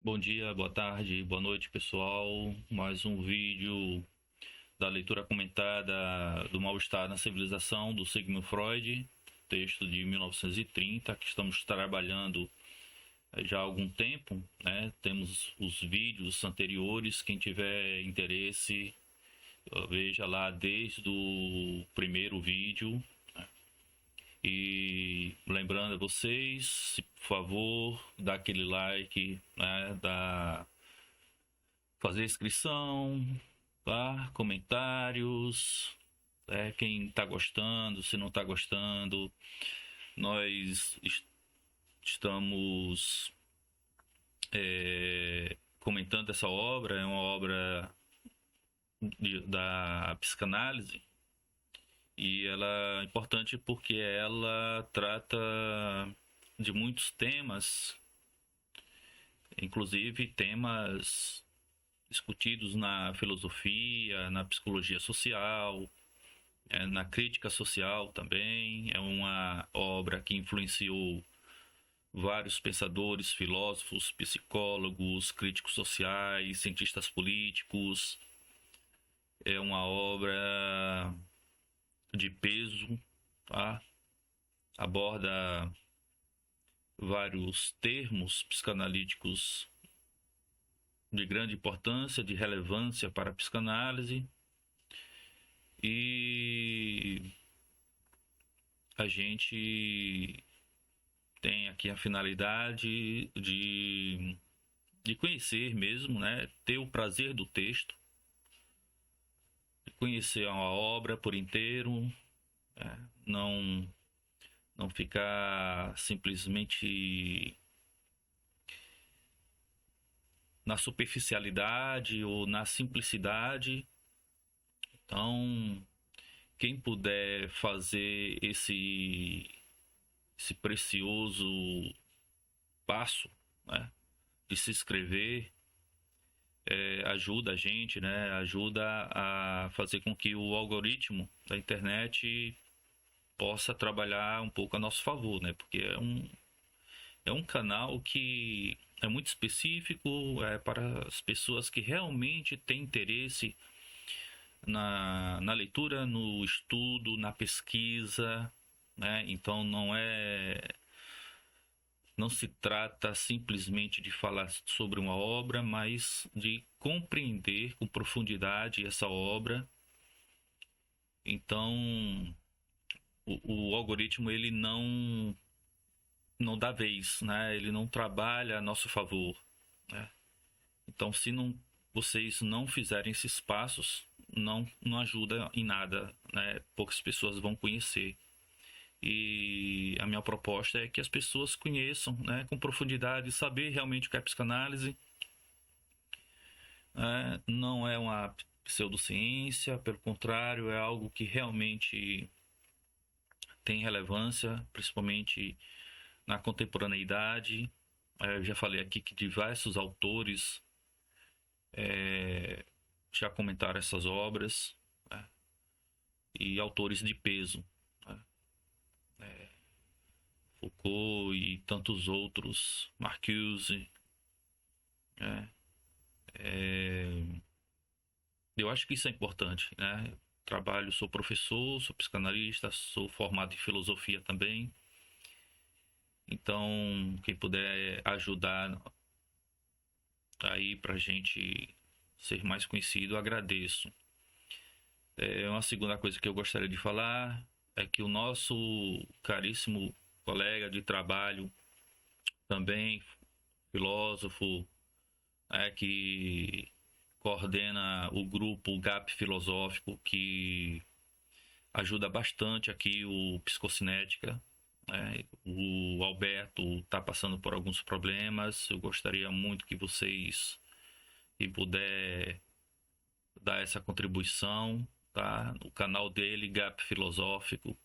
Bom dia, boa tarde, boa noite, pessoal. Mais um vídeo da leitura comentada do Mal-Estar na Civilização, do Sigmund Freud, texto de 1930, que estamos trabalhando já há algum tempo, né? Temos os vídeos anteriores, quem tiver interesse, veja lá desde o primeiro vídeo. E lembrando a vocês, por favor, dá aquele like, né? Fazer inscrição, tá? Comentários, quem está gostando, se não está gostando. Nós estamos comentando essa obra, é uma obra da psicanálise, e ela é importante porque ela trata de muitos temas, inclusive temas discutidos na filosofia, na psicologia social, na crítica social também. É uma obra que influenciou vários pensadores, filósofos, psicólogos, críticos sociais, cientistas políticos. É uma obra de peso, tá? Aborda vários termos psicanalíticos de grande importância, de relevância para a psicanálise, e a gente tem aqui a finalidade de conhecer mesmo, né? Ter o prazer do texto, de conhecer a obra por inteiro, não, não ficar simplesmente na superficialidade ou na simplicidade. Então, quem puder fazer esse precioso passo, né, de se inscrever, ajuda a gente, né, ajuda a fazer com que o algoritmo da internet possa trabalhar um pouco a nosso favor, né, porque é um canal que é muito específico, para as pessoas que realmente têm interesse na leitura, no estudo, na pesquisa, né? Então não se trata simplesmente de falar sobre uma obra, mas de compreender com profundidade essa obra. Então o algoritmo ele não dá vez, né? Ele não trabalha a nosso favor, né? Então, se vocês não fizerem esses passos, não ajuda em nada, né? Poucas pessoas vão conhecer. E a minha proposta é que as pessoas conheçam, né, com profundidade, saber realmente o que é psicanálise. Não é uma pseudociência, pelo contrário, é algo que realmente tem relevância, principalmente na contemporaneidade. Eu já falei aqui que diversos autores já comentaram essas obras, né, e autores de peso, né, Foucault e tantos outros, Marcuse, né. Eu acho que isso é importante, né? Sou professor, sou psicanalista, sou formado em filosofia também. Então, quem puder ajudar aí pra gente ser mais conhecido, agradeço. Uma segunda coisa que eu gostaria de falar é que o nosso caríssimo colega de trabalho, também filósofo, que coordena o grupo GAP Filosófico, que ajuda bastante aqui o Psicocinética, né? O Alberto está passando por alguns problemas. Eu gostaria muito que vocês, que puder, dar essa contribuição, tá? O canal dele, GAP Filosófico,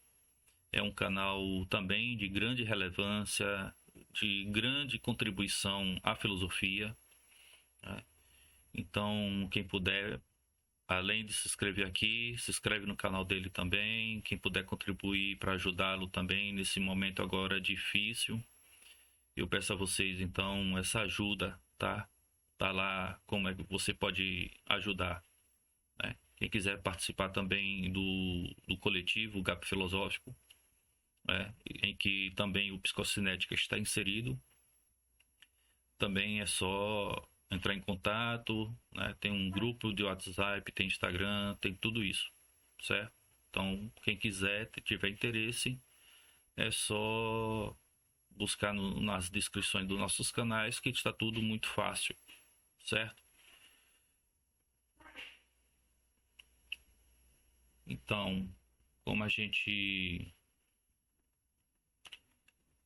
é um canal também de grande relevância, de grande contribuição à filosofia, né? Então, quem puder, além de se inscrever aqui, se inscreve no canal dele também. Quem puder contribuir para ajudá-lo também nesse momento agora difícil, eu peço a vocês então essa ajuda, tá? Tá lá como é que você pode ajudar, né? Quem quiser participar também do coletivo GAP Filosófico, né? Em que também o Psicocinética está inserido, também é só entrar em contato, né? Tem um grupo de WhatsApp, tem Instagram, tem tudo isso, certo? Então, quem quiser, tiver interesse, é só buscar nas descrições dos nossos canais, que está tudo muito fácil, certo? Então, como a gente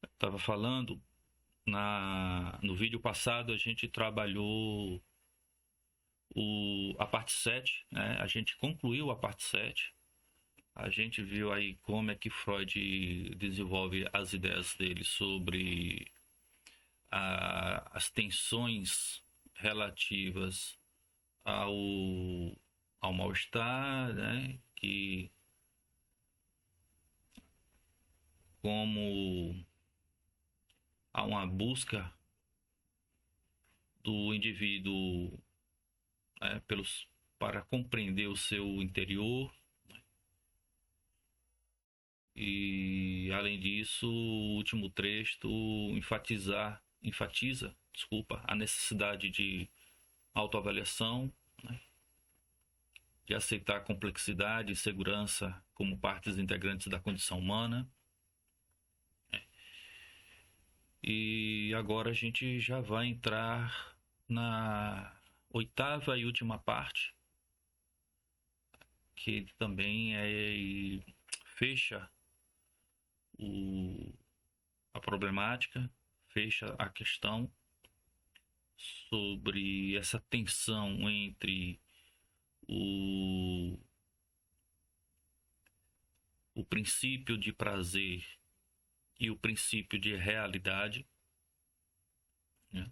estava falando, no vídeo passado a gente trabalhou a parte 7, né? A gente concluiu a parte 7. A gente viu aí como é que Freud desenvolve as ideias dele sobre as tensões relativas ao, ao mal-estar, né? Que como há uma busca do indivíduo, né, para compreender o seu interior. E além disso, o último trecho enfatiza, a necessidade de autoavaliação, né, de aceitar a complexidade e segurança como partes integrantes da condição humana. E agora a gente já vai entrar na oitava e última parte, que também fecha a problemática, fecha a questão sobre essa tensão entre o princípio de prazer e o princípio de realidade, né?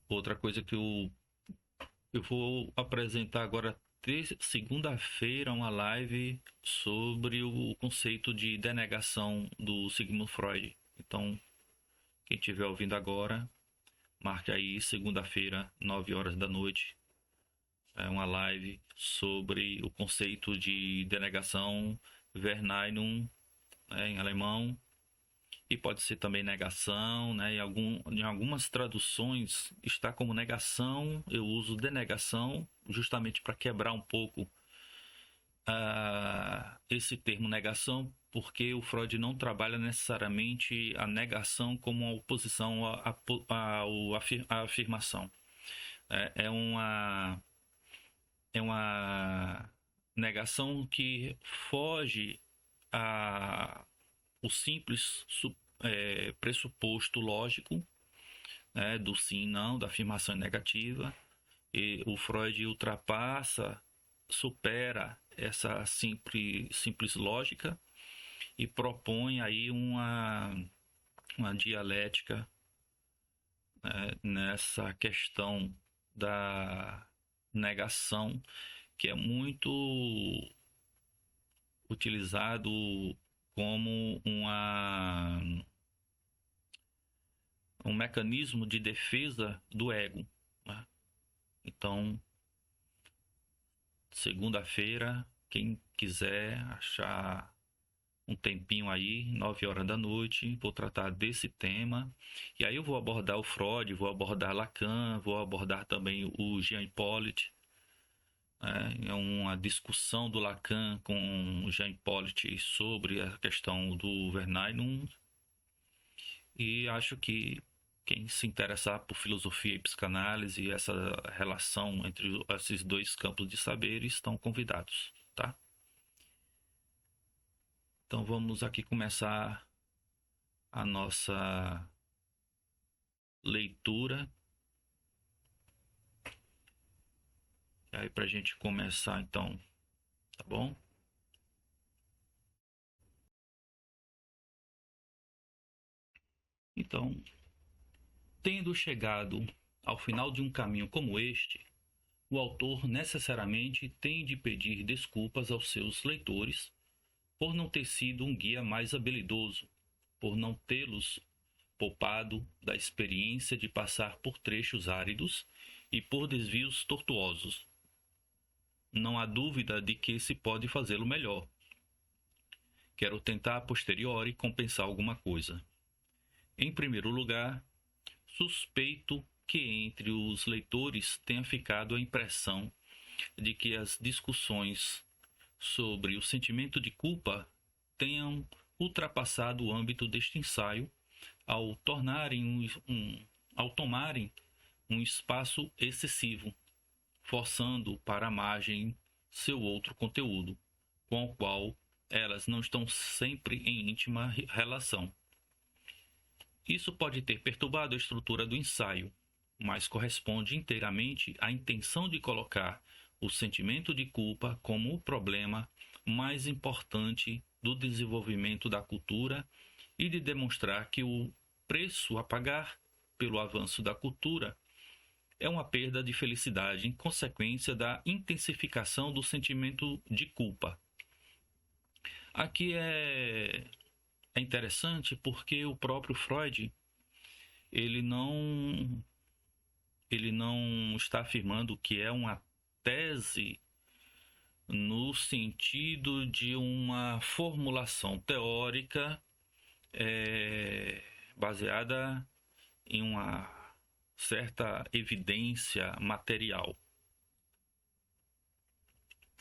Outra coisa que eu vou apresentar agora, segunda-feira, uma live sobre o conceito de denegação do Sigmund Freud. Então, quem estiver ouvindo agora, marque aí segunda-feira, 9 horas da noite, é uma live sobre o conceito de denegação, Verneinung, né, em alemão, e pode ser também negação, né? Em algumas traduções está como negação, eu uso denegação justamente para quebrar um pouco esse termo negação, porque o Freud não trabalha necessariamente a negação como uma oposição à afirmação. É uma negação que foge o simples pressuposto lógico, né, do sim e não, da afirmação negativa, e o Freud supera essa simples lógica e propõe aí uma dialética, né, nessa questão da negação, que é muito utilizado como um mecanismo de defesa do ego, né? Então, segunda-feira, quem quiser achar um tempinho aí, 9 horas da noite, vou tratar desse tema. E aí eu vou abordar o Freud, vou abordar Lacan, vou abordar também o Jean Hippolyte. É uma discussão do Lacan com o Jean Hippolyte sobre a questão do Verneinung. E acho que quem se interessar por filosofia e psicanálise e essa relação entre esses dois campos de saberes estão convidados, tá? Então vamos aqui começar a nossa leitura. E aí, para a gente começar, então, tá bom? Então, tendo chegado ao final de um caminho como este, o autor necessariamente tem de pedir desculpas aos seus leitores por não ter sido um guia mais habilidoso, por não tê-los poupado da experiência de passar por trechos áridos e por desvios tortuosos. Não há dúvida de que se pode fazê-lo melhor. Quero tentar a posteriori compensar alguma coisa. Em primeiro lugar, suspeito que entre os leitores tenha ficado a impressão de que as discussões sobre o sentimento de culpa tenham ultrapassado o âmbito deste ensaio ao tomarem um espaço excessivo, forçando para a margem seu outro conteúdo, com o qual elas não estão sempre em íntima relação. Isso pode ter perturbado a estrutura do ensaio, mas corresponde inteiramente à intenção de colocar o sentimento de culpa como o problema mais importante do desenvolvimento da cultura e de demonstrar que o preço a pagar pelo avanço da cultura é uma perda de felicidade em consequência da intensificação do sentimento de culpa. Aqui é interessante porque o próprio Freud ele não está afirmando que é uma tese no sentido de uma formulação teórica baseada em uma certa evidência material.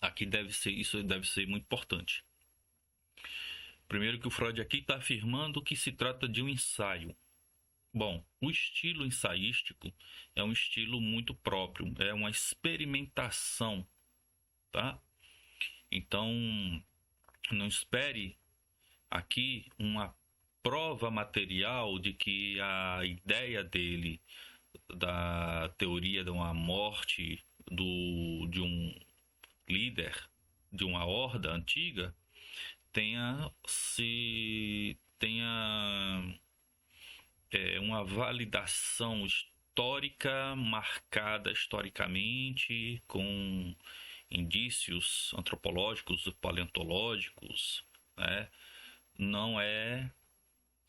Aqui isso deve ser muito importante. Primeiro que o Freud aqui está afirmando que se trata de um ensaio. Bom, o estilo ensaístico é um estilo muito próprio, é uma experimentação, tá? Então, não espere aqui uma prova material de que a ideia dele da teoria de uma morte de um líder de uma horda antiga tenha uma validação histórica marcada historicamente com indícios antropológicos, paleontológicos, né? Não é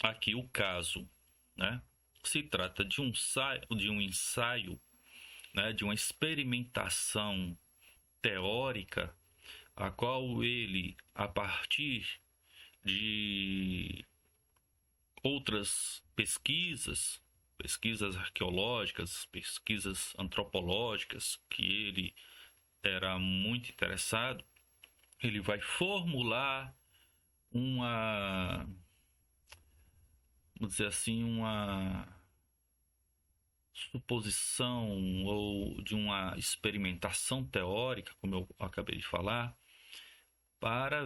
aqui o caso, né? Se trata de um ensaio, né? De uma experimentação teórica, a qual ele, a partir de outras pesquisas arqueológicas, pesquisas antropológicas, que ele era muito interessado, ele vai formular vamos dizer assim, uma suposição ou de uma experimentação teórica, como eu acabei de falar, para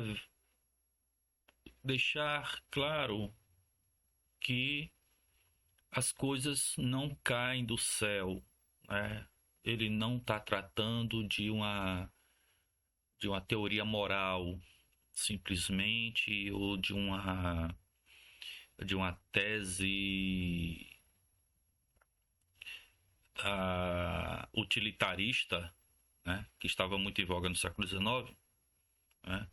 deixar claro que as coisas não caem do céu, né? Ele não está tratando de uma teoria moral, simplesmente, ou de uma tese utilitarista, né? Que estava muito em voga no século XIX, né?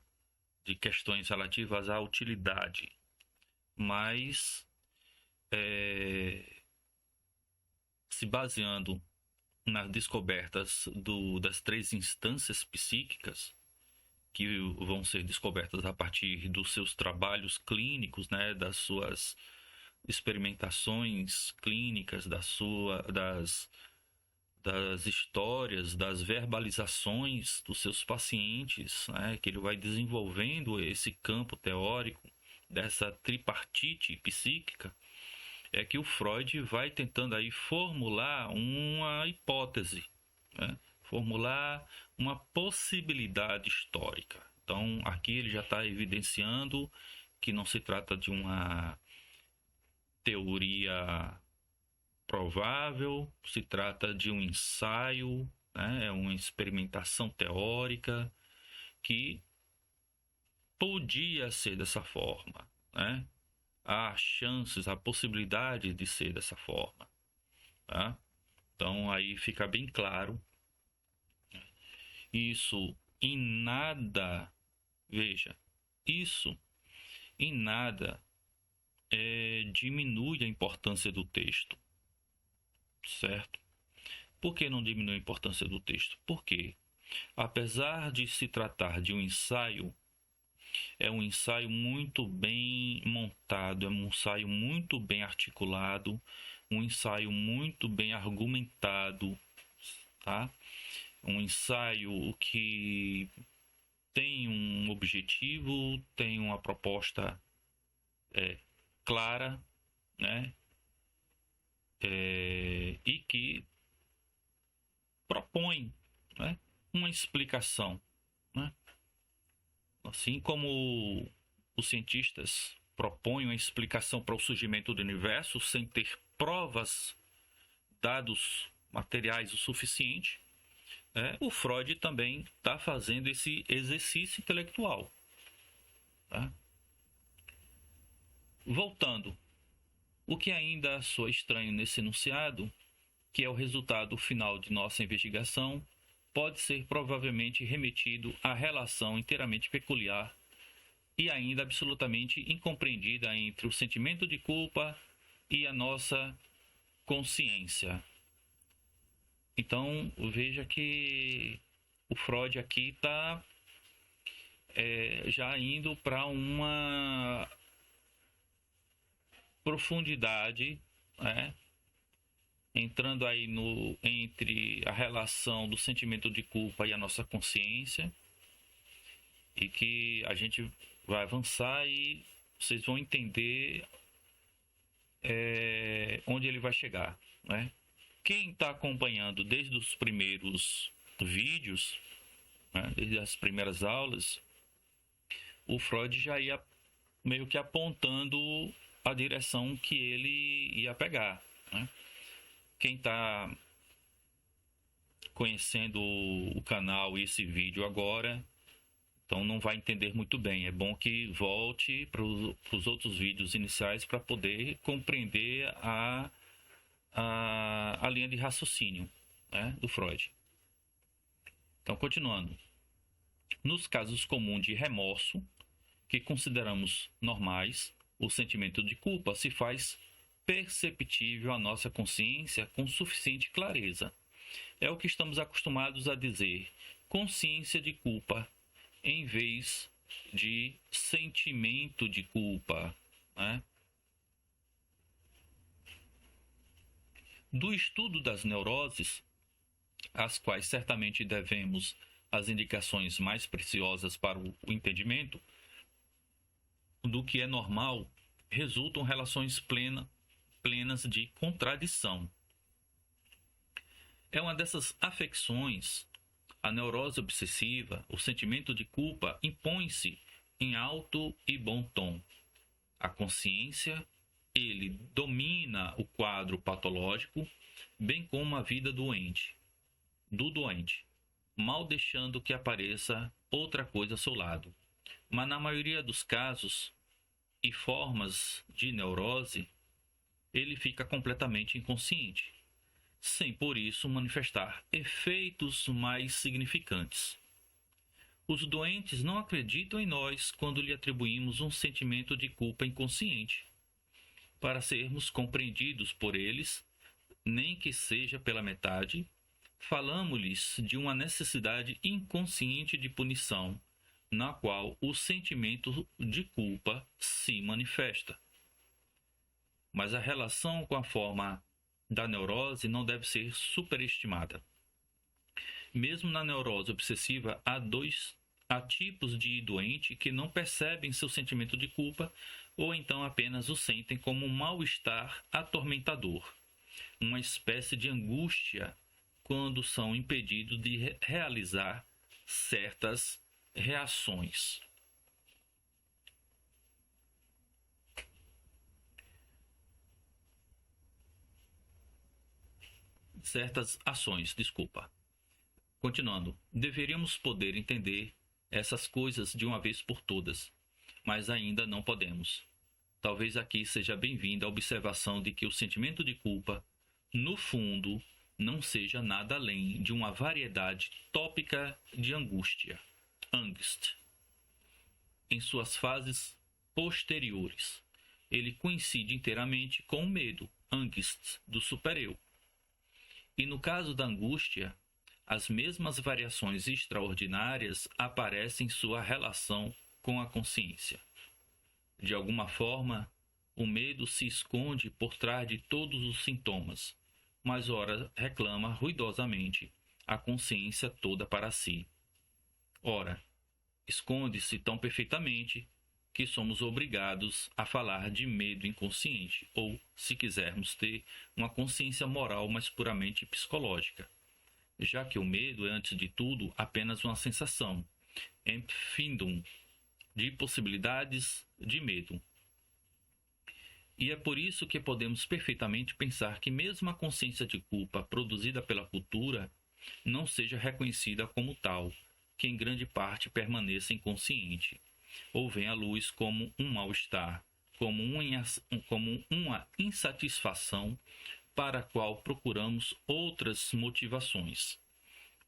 De questões relativas à utilidade, mas se baseando nas descobertas das três instâncias psíquicas que vão ser descobertas a partir dos seus trabalhos clínicos, né, das suas experimentações clínicas, das histórias, das verbalizações dos seus pacientes, né, que ele vai desenvolvendo esse campo teórico dessa tripartite psíquica, é que o Freud vai tentando aí formular uma hipótese, né? Formular uma possibilidade histórica. Então, aqui ele já está evidenciando que não se trata de uma teoria provável, se trata de um ensaio, né? É uma experimentação teórica que podia ser dessa forma, né? Há chances, há possibilidade de ser dessa forma, tá? Então aí fica bem claro. Isso em nada, veja, isso em nada diminui a importância do texto, certo? Por que não diminui a importância do texto? Porque, apesar de se tratar de um ensaio, é um ensaio muito bem montado, é um ensaio muito bem articulado, um ensaio muito bem argumentado, tá? Um ensaio que tem um objetivo, tem uma proposta clara, né? E que propõe, né, uma explicação, né? Assim como os cientistas propõem uma explicação para o surgimento do universo sem ter provas, dados materiais o suficiente, o Freud também está fazendo esse exercício intelectual. Tá? Voltando, o que ainda soa estranho nesse enunciado, que é o resultado final de nossa investigação, pode ser provavelmente remetido à relação inteiramente peculiar e ainda absolutamente incompreendida entre o sentimento de culpa e a nossa consciência. Então, veja que o Freud aqui está já indo para uma profundidade, né? Entrando aí entre a relação do sentimento de culpa e a nossa consciência, e que a gente vai avançar e vocês vão entender onde ele vai chegar, né? Quem está acompanhando desde os primeiros vídeos, né, desde as primeiras aulas, o Freud já ia meio que apontando a direção que ele ia pegar, né? Quem está conhecendo o canal e esse vídeo agora, então não vai entender muito bem. É bom que volte para os outros vídeos iniciais para poder compreender a linha de raciocínio, né, do Freud. Então, continuando. Nos casos comuns de remorso, que consideramos normais, o sentimento de culpa se faz perceptível à nossa consciência com suficiente clareza. É o que estamos acostumados a dizer consciência de culpa, em vez de sentimento de culpa, né? Do estudo das neuroses, às quais certamente devemos as indicações mais preciosas para o entendimento do que é normal, resultam relações plenas de contradição. É uma dessas afecções, a neurose obsessiva, o sentimento de culpa impõe-se em alto e bom tom. A consciência, ele domina o quadro patológico, bem como a vida do doente, mal deixando que apareça outra coisa ao seu lado. Mas na maioria dos casos e formas de neurose, ele fica completamente inconsciente, sem por isso manifestar efeitos mais significantes. Os doentes não acreditam em nós quando lhe atribuímos um sentimento de culpa inconsciente. Para sermos compreendidos por eles, nem que seja pela metade, falamos-lhes de uma necessidade inconsciente de punição, na qual o sentimento de culpa se manifesta. Mas a relação com a forma da neurose não deve ser superestimada. Mesmo na neurose obsessiva, há tipos de doente que não percebem seu sentimento de culpa ou então apenas o sentem como um mal-estar atormentador, uma espécie de angústia quando são impedidos de realizar certas reações. Certas ações, desculpa. Continuando, deveríamos poder entender essas coisas de uma vez por todas, mas ainda não podemos. Talvez aqui seja bem-vinda a observação de que o sentimento de culpa, no fundo, não seja nada além de uma variedade tópica de angústia, angst, em suas fases posteriores, ele coincide inteiramente com o medo, angst, do supereu. E no caso da angústia, as mesmas variações extraordinárias aparecem em sua relação com a consciência. De alguma forma, o medo se esconde por trás de todos os sintomas, mas ora reclama ruidosamente a consciência toda para si. Ora, esconde-se tão perfeitamente que somos obrigados a falar de medo inconsciente, ou, se quisermos ter uma consciência moral mais puramente psicológica, já que o medo é, antes de tudo, apenas uma sensação, empfindung, de possibilidades de medo. E é por isso que podemos perfeitamente pensar que mesmo a consciência de culpa produzida pela cultura não seja reconhecida como tal, que em grande parte permaneça inconsciente, ou vem à luz como um mal-estar, como uma insatisfação para a qual procuramos outras motivações.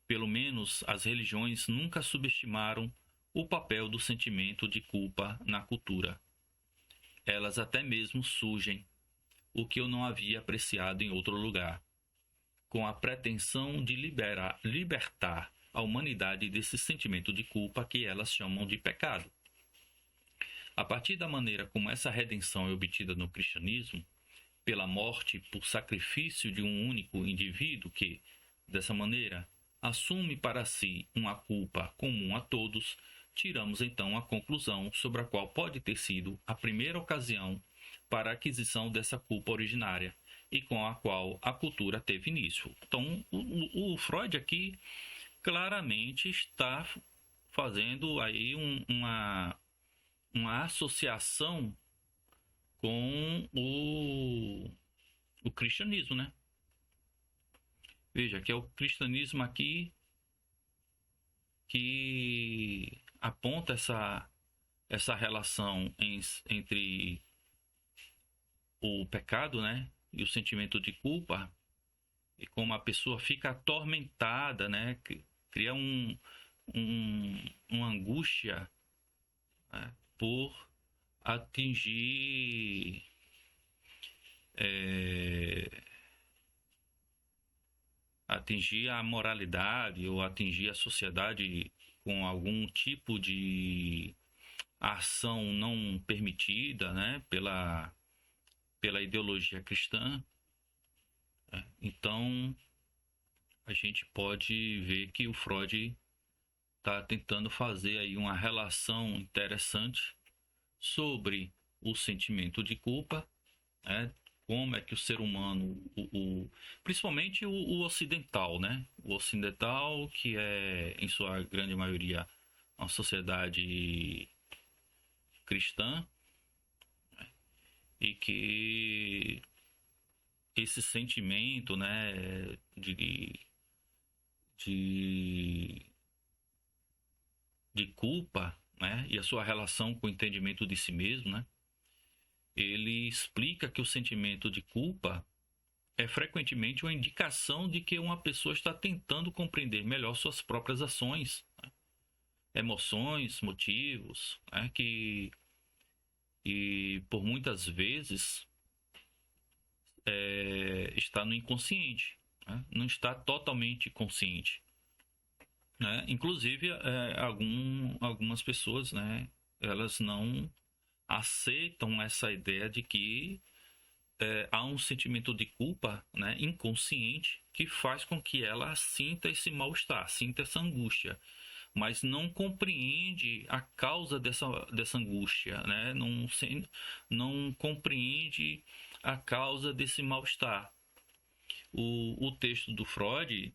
Pelo menos as religiões nunca subestimaram o papel do sentimento de culpa na cultura. Elas até mesmo surgem, o que eu não havia apreciado em outro lugar, com a pretensão de libertar a humanidade desse sentimento de culpa que elas chamam de pecado. A partir da maneira como essa redenção é obtida no cristianismo, pela morte por sacrifício de um único indivíduo que, dessa maneira, assume para si uma culpa comum a todos, tiramos então a conclusão sobre a qual pode ter sido a primeira ocasião para a aquisição dessa culpa originária e com a qual a cultura teve início. Então, o Freud aqui claramente está fazendo aí uma associação com o cristianismo, né? Veja que é o cristianismo aqui que aponta essa relação entre o pecado, né, e o sentimento de culpa, e como a pessoa fica atormentada, né, cria uma angústia, né, por atingir atingir a moralidade ou atingir a sociedade com algum tipo de ação não permitida, né, pela ideologia cristã. Então, a gente pode ver que o Freud está tentando fazer aí uma relação interessante sobre o sentimento de culpa, né? Como é que o ser humano, principalmente o ocidental, né? O ocidental, que é, em sua grande maioria, uma sociedade cristã, e que esse sentimento, né, de culpa, né, e a sua relação com o entendimento de si mesmo, né, ele explica que o sentimento de culpa é frequentemente uma indicação de que uma pessoa está tentando compreender melhor suas próprias ações, né, emoções, motivos, né, e por muitas vezes está no inconsciente, né, não está totalmente consciente. Né? Inclusive, algumas pessoas, né, elas não aceitam essa ideia de que há um sentimento de culpa, né, inconsciente, que faz com que ela sinta esse mal-estar, sinta essa angústia, mas não compreende a causa dessa angústia, né? Não compreende a causa desse mal-estar. O texto do Freud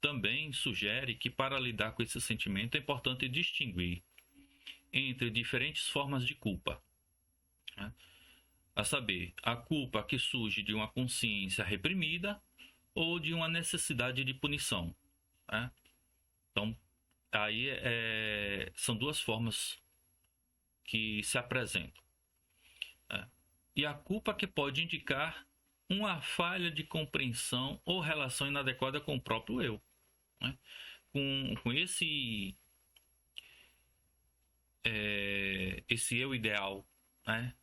também sugere que, para lidar com esse sentimento, é importante distinguir entre diferentes formas de culpa, né? A saber, a culpa que surge de uma consciência reprimida ou de uma necessidade de punição, né? Então, aí são duas formas que se apresentam, né? E a culpa que pode indicar uma falha de compreensão ou relação inadequada com o próprio eu, né? Com esse eu ideal, né,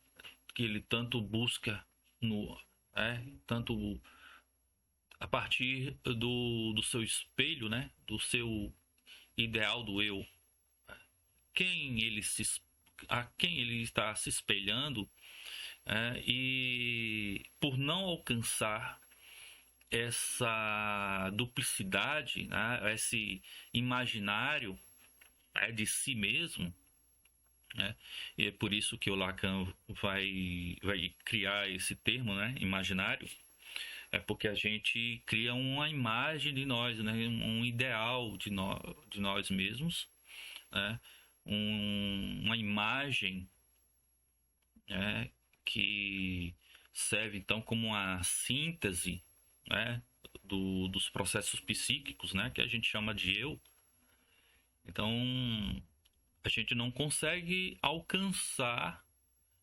que ele tanto busca no, tanto a partir do seu espelho, né? Do seu ideal do eu, quem ele se, a quem ele está se espelhando, e por não alcançar essa duplicidade, né, esse imaginário, de si mesmo, né, e é por isso que o Lacan vai criar esse termo, né, imaginário. É porque a gente cria uma imagem de nós, né, um ideal de nós mesmos, né, uma imagem, né, que serve então como uma síntese, né, dos processos psíquicos, né, que a gente chama de eu. Então a gente não consegue alcançar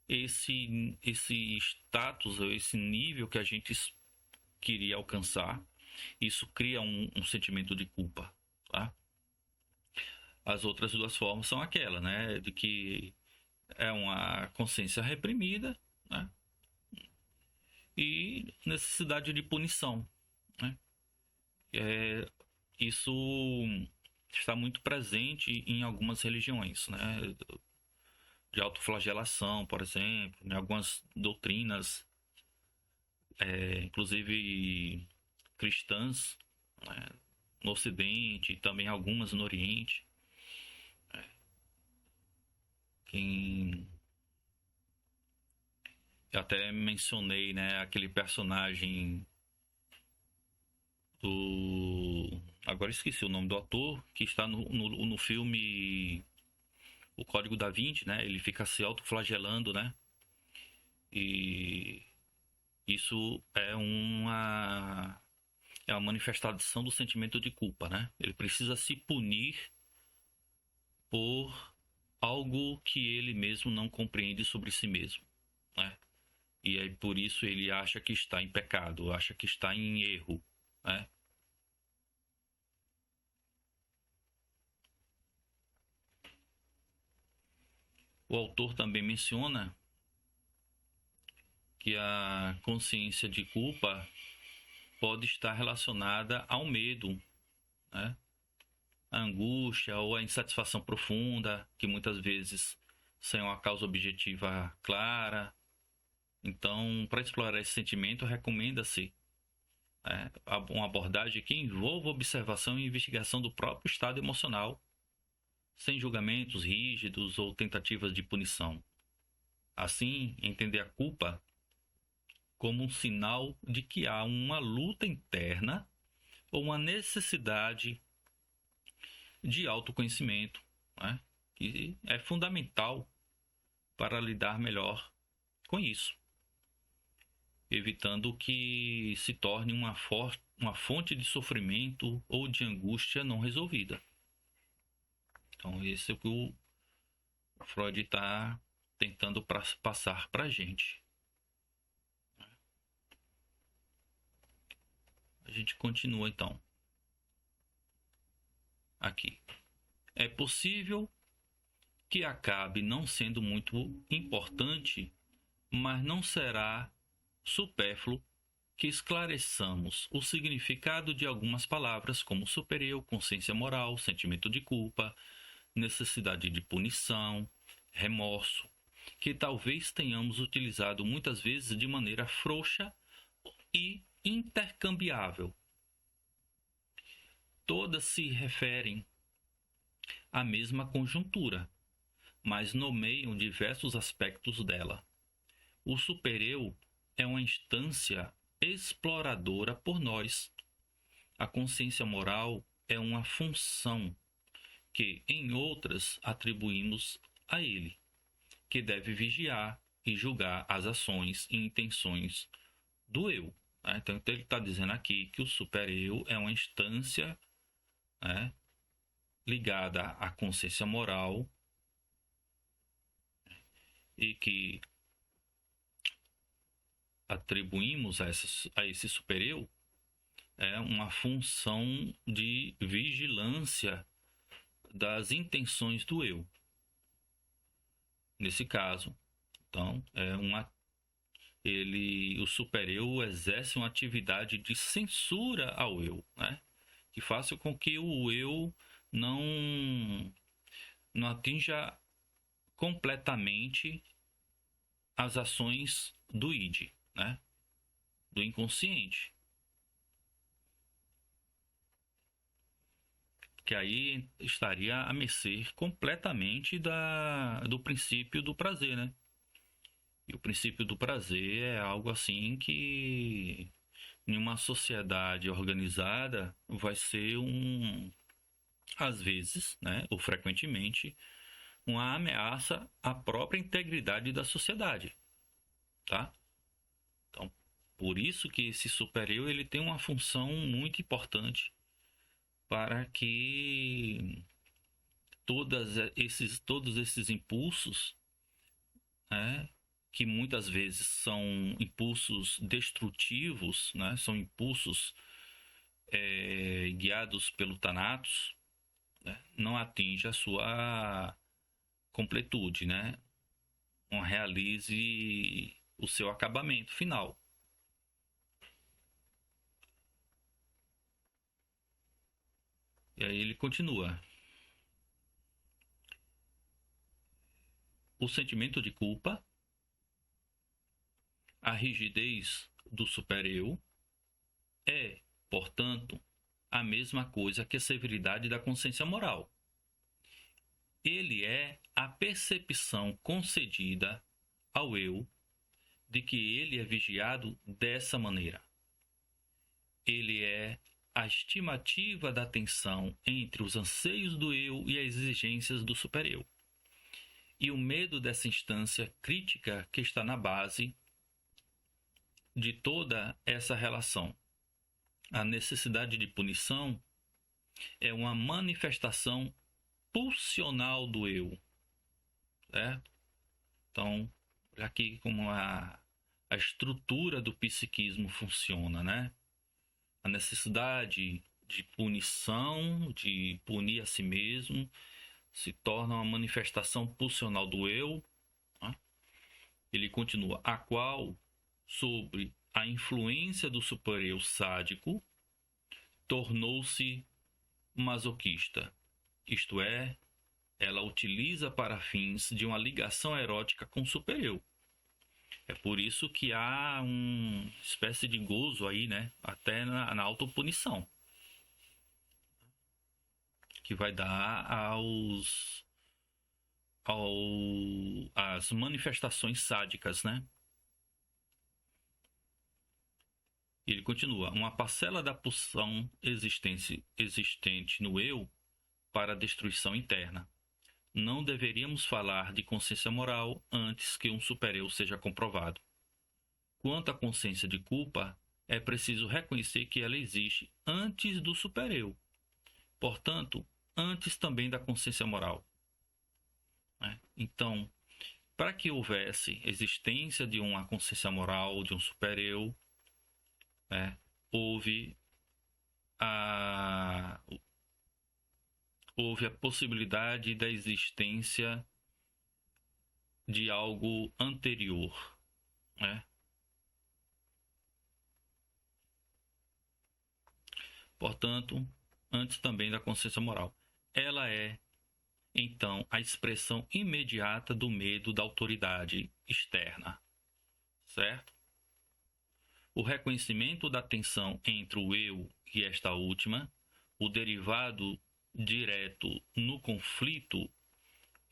esse status, esse nível que a gente queria alcançar. Isso cria um sentimento de culpa, tá? As outras duas formas são aquela, né, de que é uma consciência reprimida, né, e necessidade de punição, né? Isso está muito presente em algumas religiões, né, de autoflagelação, por exemplo, em algumas doutrinas, inclusive cristãs, né, no Ocidente e também algumas no Oriente. Quem eu até mencionei, né, aquele personagem do, agora esqueci o nome do ator, que está no filme O Código da Vinci, né? Ele fica se autoflagelando, né? E isso é uma manifestação do sentimento de culpa, né? Ele precisa se punir por algo que ele mesmo não compreende sobre si mesmo, né? E aí por isso ele acha que está em pecado, acha que está em erro, né? O autor também menciona que a consciência de culpa pode estar relacionada ao medo, né? A angústia ou a insatisfação profunda, que muitas vezes sem uma causa objetiva clara. Então, para explorar esse sentimento, recomenda-se, uma abordagem que envolva observação e investigação do próprio estado emocional, sem julgamentos rígidos ou tentativas de punição. Assim, entender a culpa como um sinal de que há uma luta interna ou uma necessidade de autoconhecimento, né, que é fundamental para lidar melhor com isso, evitando que se torne uma fonte de sofrimento ou de angústia não resolvida. Então, esse é o que o Freud está tentando passar para a gente. A gente continua então. Aqui. É possível que acabe não sendo muito importante, mas não será supérfluo que esclareçamos o significado de algumas palavras como supereu, consciência moral, sentimento de culpa, necessidade de punição, remorso, que talvez tenhamos utilizado muitas vezes de maneira frouxa e intercambiável. Todas se referem à mesma conjuntura, mas nomeiam diversos aspectos dela. O supereu é uma instância exploradora por nós. A consciência moral é uma função que, em outras, atribuímos a ele, que deve vigiar e julgar as ações e intenções do eu. Então, ele está dizendo aqui que o supereu é uma instância, né, ligada à consciência moral e que atribuímos a esse supereu uma função de vigilância das intenções do eu. Nesse caso, então, o super-eu exerce uma atividade de censura ao eu, né? Que faça com que o eu não, não atinja completamente as ações do id, né? Do inconsciente. Que aí estaria a mercê completamente do princípio do prazer, né? E o princípio do prazer é algo assim que em uma sociedade organizada vai ser às vezes, né, ou frequentemente, uma ameaça à própria integridade da sociedade, tá? Então, por isso que esse super-eu ele tem uma função muito importante para que todos esses impulsos, né, que muitas vezes são impulsos destrutivos, né, são impulsos guiados pelo Thanatos, né, não atinja a sua completude, né, não realize o seu acabamento final. E aí ele continua. O sentimento de culpa, a rigidez do super-eu é, portanto, a mesma coisa que a severidade da consciência moral. Ele é a percepção concedida ao eu de que ele é vigiado dessa maneira. Ele é a estimativa da tensão entre os anseios do eu e as exigências do super-eu. E o medo dessa instância crítica que está na base de toda essa relação. A necessidade de punição é uma manifestação pulsional do eu, certo? Então, olha aqui como a estrutura do psiquismo funciona, né? A necessidade de punição, de punir a si mesmo, se torna uma manifestação pulsional do eu. Né? Ele continua, a qual, sobre a influência do super-eu sádico, tornou-se masoquista, isto é, ela utiliza para fins de uma ligação erótica com o super-eu. É por isso que há uma espécie de gozo aí, né? Até na autopunição. Que vai dar às manifestações sádicas, né? E ele continua. Uma parcela da pulsão existente no eu para a destruição interna. Não deveríamos falar de consciência moral antes que um super-eu seja comprovado. Quanto à consciência de culpa, é preciso reconhecer que ela existe antes do super-eu. Portanto, antes também da consciência moral. Né? Então, para que houvesse existência de uma consciência moral, de um super-eu, né, houve a possibilidade da existência de algo anterior, né? Portanto, antes também da consciência moral. Ela é, então, a expressão imediata do medo da autoridade externa, certo? O reconhecimento da tensão entre o eu e esta última, o derivado direto no conflito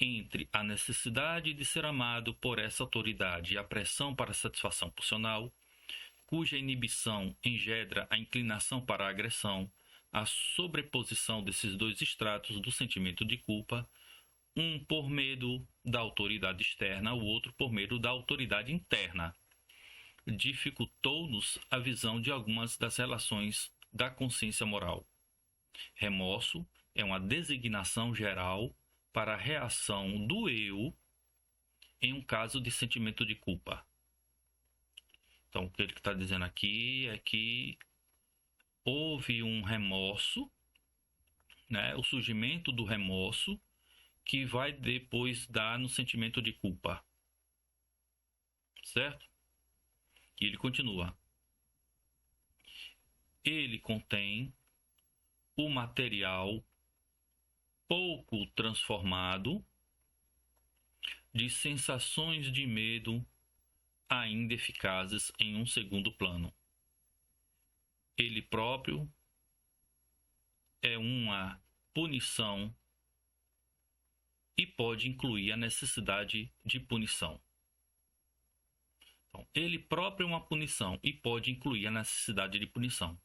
entre a necessidade de ser amado por essa autoridade e a pressão para a satisfação pulsional, cuja inibição engendra a inclinação para a agressão, a sobreposição desses dois estratos do sentimento de culpa, um por medo da autoridade externa, o outro por medo da autoridade interna, dificultou-nos a visão de algumas das relações da consciência moral. Remorso é uma designação geral para a reação do eu em um caso de sentimento de culpa. Então, o que ele está dizendo aqui é que houve um remorso, né, o surgimento do remorso, que vai depois dar no sentimento de culpa. Certo? E ele continua. Ele contém o material pouco transformado de sensações de medo ainda eficazes em um segundo plano. Ele próprio é uma punição e pode incluir a necessidade de punição. Então, ele próprio é uma punição e pode incluir a necessidade de punição.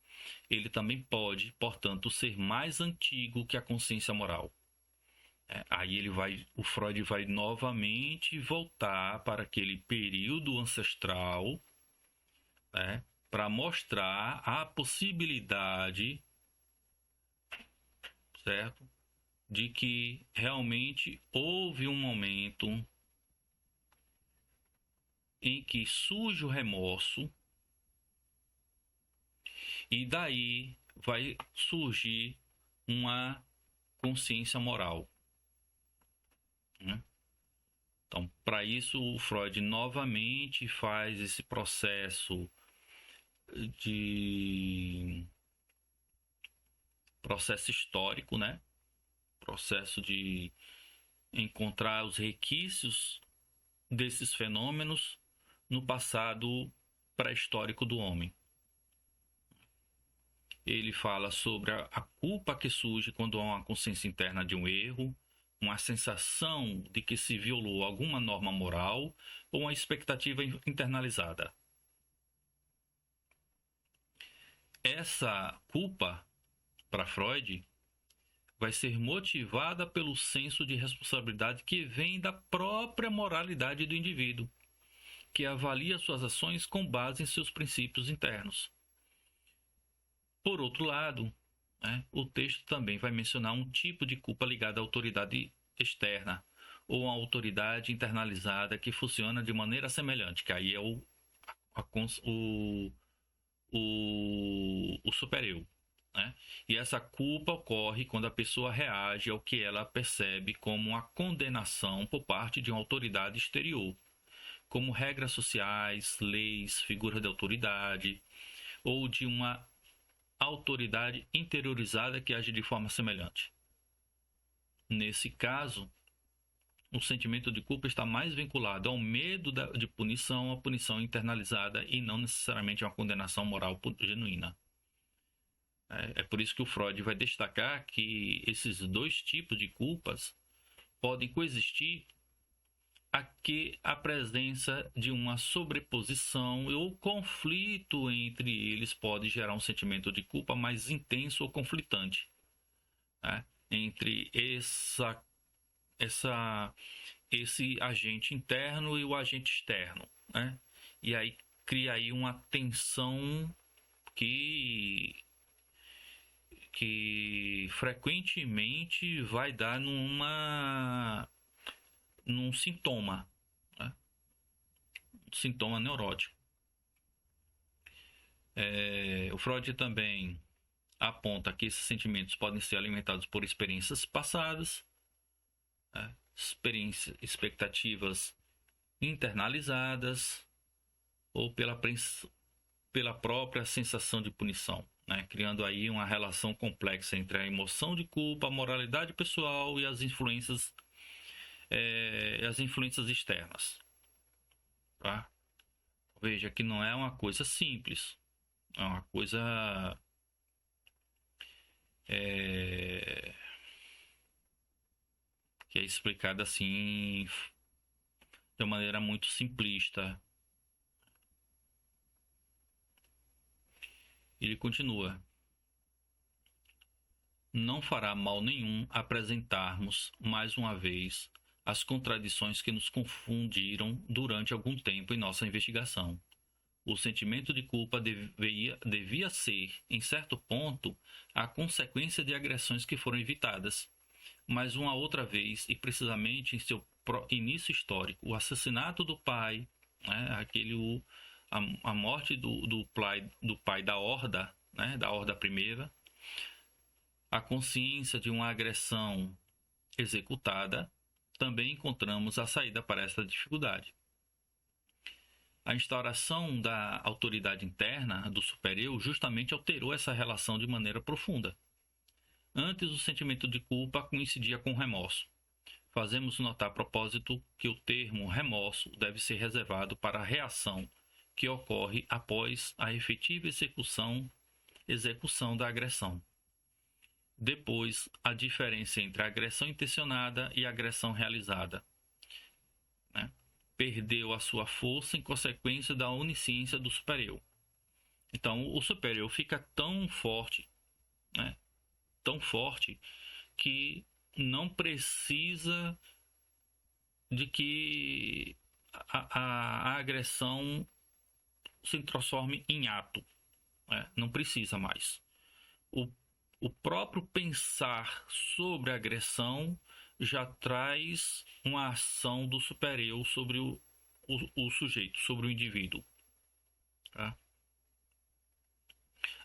Ele também pode, portanto, ser mais antigo que a consciência moral. Aí o Freud vai novamente voltar para aquele período ancestral, para mostrar a possibilidade, certo, de que realmente houve um momento em que surge o remorso e daí vai surgir uma consciência moral. Então, para isso, o Freud novamente faz esse processo histórico, processo de encontrar os resquícios desses fenômenos no passado pré-histórico do homem. Ele fala sobre a culpa que surge quando há uma consciência interna de um erro, uma sensação de que se violou alguma norma moral ou uma expectativa internalizada. Essa culpa, para Freud, vai ser motivada pelo senso de responsabilidade que vem da própria moralidade do indivíduo, que avalia suas ações com base em seus princípios internos. Por outro lado, o texto também vai mencionar um tipo de culpa ligada à autoridade externa ou à autoridade internalizada que funciona de maneira semelhante, que aí é o super-eu. E essa culpa ocorre quando a pessoa reage ao que ela percebe como uma condenação por parte de uma autoridade exterior, como regras sociais, leis, figuras de autoridade, ou de uma autoridade interiorizada que age de forma semelhante. Nesse caso, o sentimento de culpa está mais vinculado ao medo de punição, a punição internalizada, e não necessariamente a uma condenação moral genuína. É por isso que o Freud vai destacar que esses dois tipos de culpas podem coexistir, aqui a presença de uma sobreposição ou conflito entre eles pode gerar um sentimento de culpa mais intenso ou conflitante, entre esse agente interno e o agente externo, E aí cria aí uma tensão que frequentemente vai dar num sintoma, sintoma neurótico. O Freud também aponta que esses sentimentos podem ser alimentados por experiências passadas, expectativas internalizadas ou pela própria sensação de punição, criando aí uma relação complexa entre a emoção de culpa, a moralidade pessoal e as influências externas. Tá? Veja que não é uma coisa simples, é uma coisa que é explicada assim de uma maneira muito simplista. Ele continua: não fará mal nenhum apresentarmos mais uma vez as contradições que nos confundiram durante algum tempo em nossa investigação. O sentimento de culpa devia ser, em certo ponto, a consequência de agressões que foram evitadas. Mas uma outra vez, e precisamente em seu início histórico, o assassinato do pai, a morte do pai da Horda, da Horda Primeira, a consciência de uma agressão executada, também encontramos a saída para essa dificuldade. A instauração da autoridade interna do super-eu justamente alterou essa relação de maneira profunda. Antes, o sentimento de culpa coincidia com o remorso. Fazemos notar a propósito que o termo remorso deve ser reservado para a reação que ocorre após a efetiva execução da agressão. Depois, a diferença entre a agressão intencionada e a agressão realizada, né? Perdeu a sua força em consequência da onisciência do super-eu. Então, o super-eu fica tão forte, né? Tão forte que não precisa de que a agressão se transforme em ato, né? Não precisa mais. O próprio pensar sobre a agressão já traz uma ação do super-eu sobre o sujeito, sobre o indivíduo. Tá?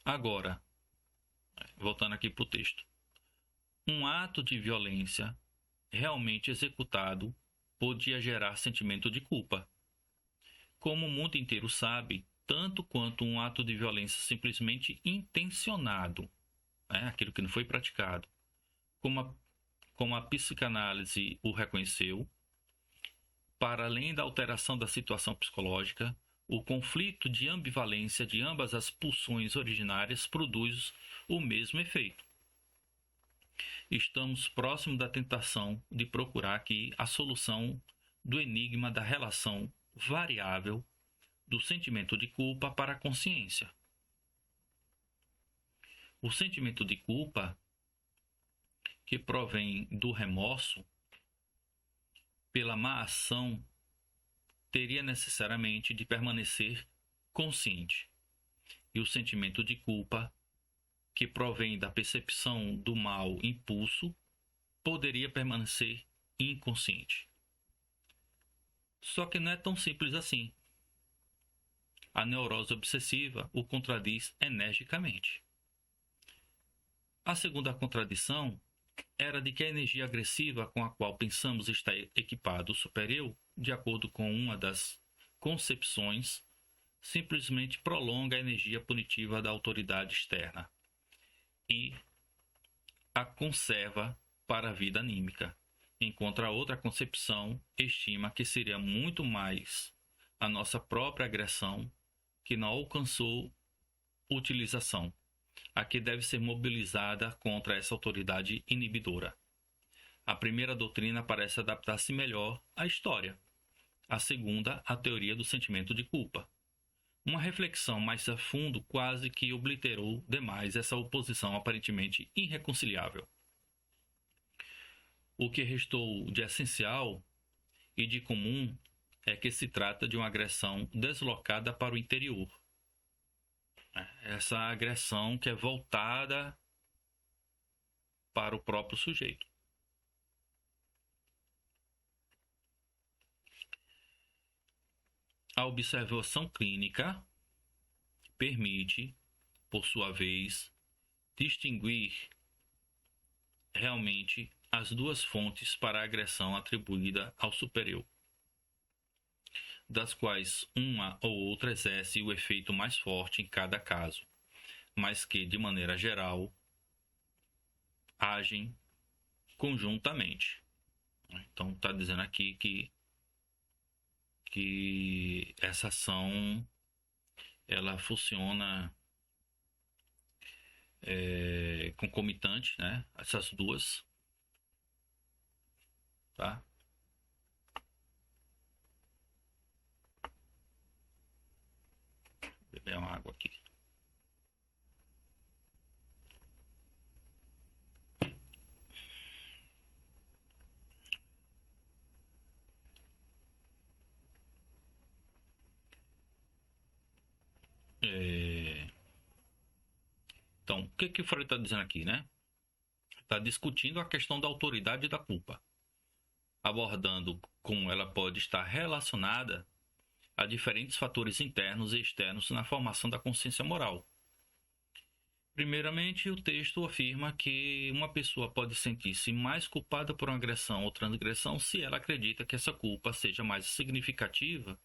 Agora, voltando aqui para o texto. Um ato de violência realmente executado podia gerar sentimento de culpa. Como o mundo inteiro sabe, tanto quanto um ato de violência simplesmente intencionado, aquilo que não foi praticado, como a psicanálise o reconheceu, para além da alteração da situação psicológica, o conflito de ambivalência de ambas as pulsões originárias produz o mesmo efeito. Estamos próximos da tentação de procurar aqui a solução do enigma da relação variável do sentimento de culpa para a consciência. O sentimento de culpa, que provém do remorso pela má ação, teria necessariamente de permanecer consciente. E o sentimento de culpa, que provém da percepção do mau impulso, poderia permanecer inconsciente. Só que não é tão simples assim. A neurose obsessiva o contradiz energicamente. A segunda contradição era de que a energia agressiva com a qual pensamos estar equipado o super-eu, de acordo com uma das concepções, simplesmente prolonga a energia punitiva da autoridade externa e a conserva para a vida anímica, enquanto a outra concepção estima que seria muito mais a nossa própria agressão que não alcançou utilização, a que deve ser mobilizada contra essa autoridade inibidora. A primeira doutrina parece adaptar-se melhor à história, a segunda, à teoria do sentimento de culpa. Uma reflexão mais a fundo quase que obliterou demais essa oposição aparentemente irreconciliável. O que restou de essencial e de comum é que se trata de uma agressão deslocada para o interior. Essa agressão que é voltada para o próprio sujeito. A observação clínica permite, por sua vez, distinguir realmente as duas fontes para a agressão atribuída ao super-eu, das quais uma ou outra exerce o efeito mais forte em cada caso, mas que, de maneira geral, agem conjuntamente. Então, está dizendo aqui que essa ação ela funciona concomitante, né? Essas duas, tá? Vou beber uma água aqui. Então, o que Freud está dizendo aqui, né? Está discutindo a questão da autoridade e da culpa, abordando como ela pode estar relacionada a diferentes fatores internos e externos na formação da consciência moral. Primeiramente, o texto afirma que uma pessoa pode sentir-se mais culpada por uma agressão ou transgressão se ela acredita que essa culpa seja mais significativa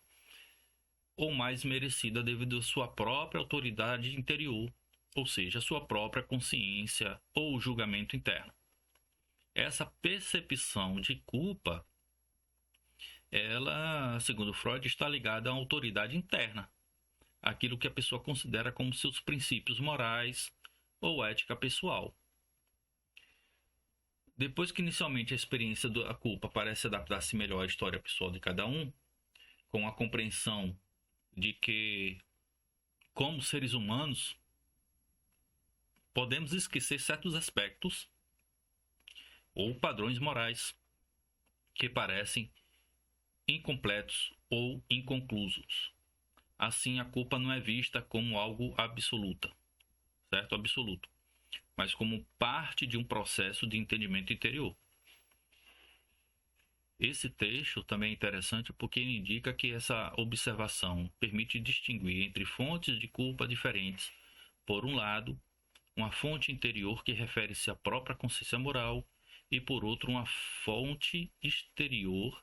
ou mais merecida devido à sua própria autoridade interior, ou seja, a sua própria consciência ou julgamento interno. Essa percepção de culpa, ela, segundo Freud, está ligada à autoridade interna, aquilo que a pessoa considera como seus princípios morais ou ética pessoal. Depois que inicialmente a experiência da culpa parece adaptar-se melhor à história pessoal de cada um, com a compreensão de que, como seres humanos, podemos esquecer certos aspectos ou padrões morais que parecem incompletos ou inconclusos. Assim, a culpa não é vista como algo absoluto, certo? Absoluto, mas como parte de um processo de entendimento interior. Esse texto também é interessante porque ele indica que essa observação permite distinguir entre fontes de culpa diferentes. Por um lado, uma fonte interior que refere-se à própria consciência moral e, por outro, uma fonte exterior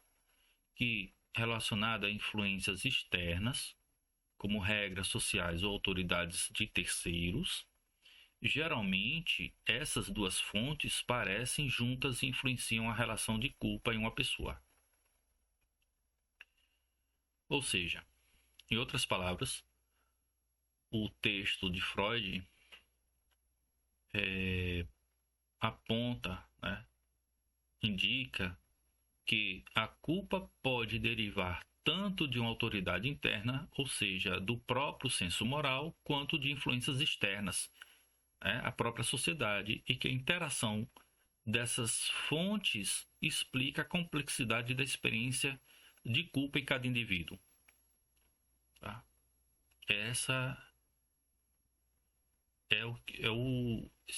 que, relacionada a influências externas, como regras sociais ou autoridades de terceiros. Geralmente, essas duas fontes parecem juntas e influenciam a relação de culpa em uma pessoa. Ou seja, em outras palavras, o texto de Freud aponta, né, indica que a culpa pode derivar tanto de uma autoridade interna, ou seja, do próprio senso moral, quanto de influências externas, a própria sociedade, e que a interação dessas fontes explica a complexidade da experiência de culpa em cada indivíduo. Tá? Esse é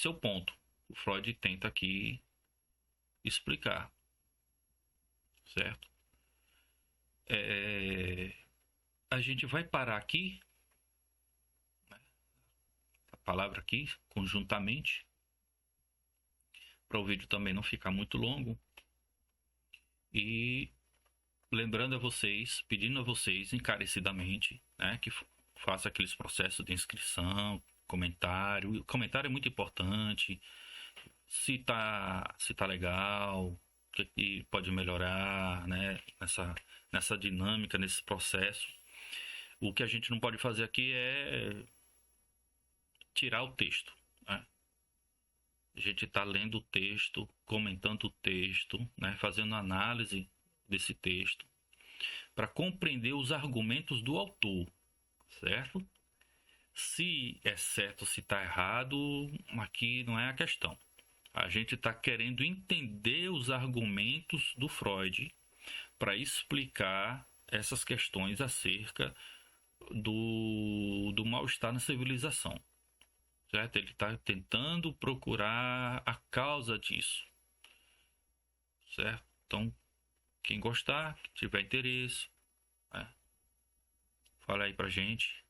o ponto. O Freud tenta aqui explicar, certo? A gente vai parar aqui, né, a palavra aqui, conjuntamente, para o vídeo também não ficar muito longo. E lembrando a vocês, pedindo a vocês encarecidamente, né, que faça aqueles processos de inscrição, comentário. O comentário é muito importante. Se tá legal, o que pode melhorar, né, nessa dinâmica, nesse processo. O que a gente não pode fazer aqui é tirar o texto, né? A gente está lendo o texto, comentando o texto, né, fazendo análise desse texto, para compreender os argumentos do autor, certo? Se é certo, se está errado, aqui não é a questão. A gente está querendo entender os argumentos do Freud para explicar essas questões acerca do mal-estar na civilização, certo? Ele está tentando procurar a causa disso, certo? Então, quem gostar, tiver interesse, né, fala aí pra gente.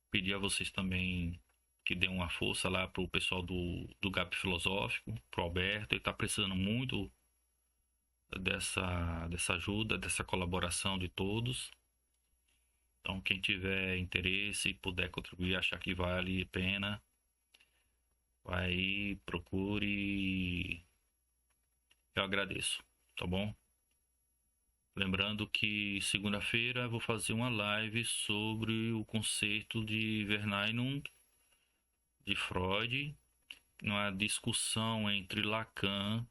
Pedir a vocês também que dêem uma força lá pro pessoal do GAP Filosófico, pro Alberto. Ele está precisando muito dessa ajuda, dessa colaboração de todos. Então, quem tiver interesse e puder contribuir, achar que vale a pena, vai aí, procure. Eu agradeço, tá bom? Lembrando que segunda-feira vou fazer uma live sobre o conceito de Verneinung de Freud, numa discussão entre Lacan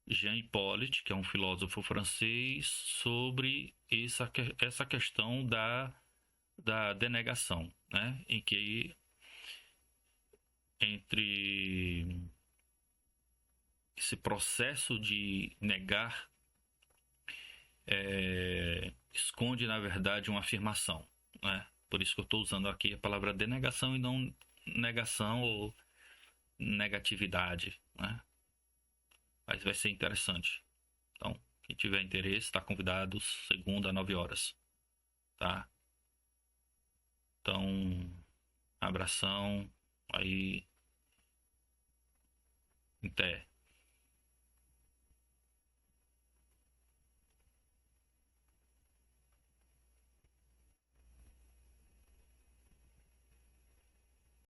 e Jean Hippolyte, que é um filósofo francês, sobre essa questão da denegação, né? Em que entre esse processo de negar esconde, na verdade, uma afirmação, né? Por isso que eu estou usando aqui a palavra denegação e não negação ou negatividade, né? Mas vai ser interessante. Então, quem tiver interesse, está convidado segunda, 9 horas, tá? Então, abração, aí, até.